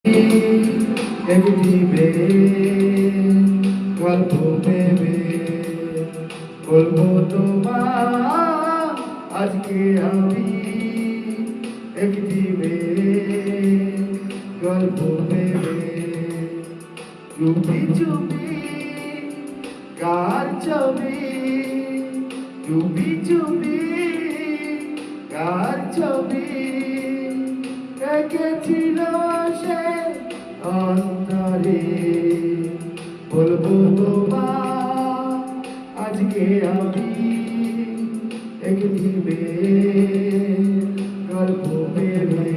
একটি গল্প ভেবে বলবো তোমার আজকে আমি একটি গল্প ভেবে চুপি চুপি কার ছবি চুপি চুপি কার ছবি এঁকেছিল সে অন্তরে বলবো তোমার আজকে আমি একটি গল্প ভেবে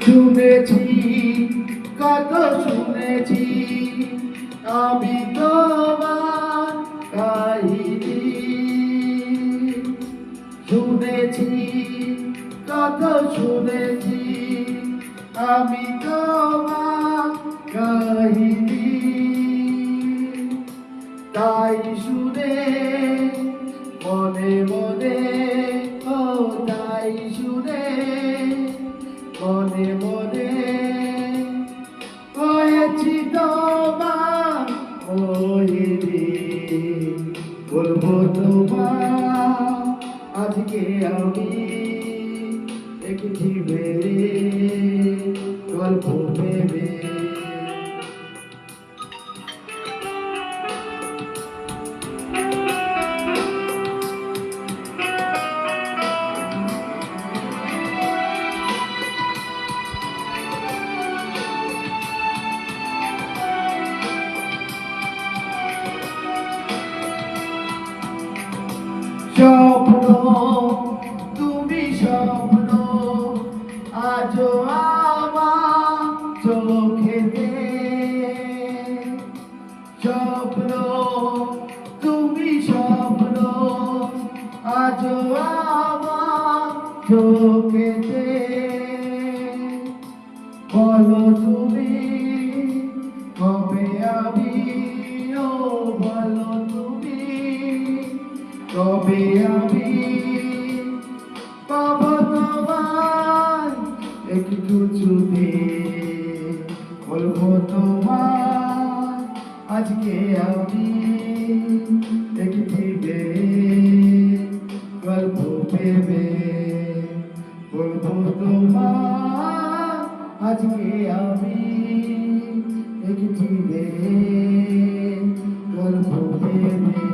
শুনেছি কত শুনেছি আমি তোমার কাহিনী শুনেছি কত শুনেছি আমি তোমার কাহিনী তাই শুনে মনে মনে ও তাই শুনে মনে মনে হয়েছি তোমার ওইরি বলবো তোমার আজকে আমি একটি গল্প ভেবে স্বপ্ন তুমি স্বপ্ন আজও আমার চোখেতে স্বপ্ন তুমি স্বপ্ন আজও আমার চোখেতে বলো তুমি কবে আমি ও বলো তুমি তবে আমি পাবো তোমার একটু ছুটি বলবো তোমার আজকে আমি একটি গল্প ভেবে বলবো তোমার আজকে আমি একটি গল্প ভেবে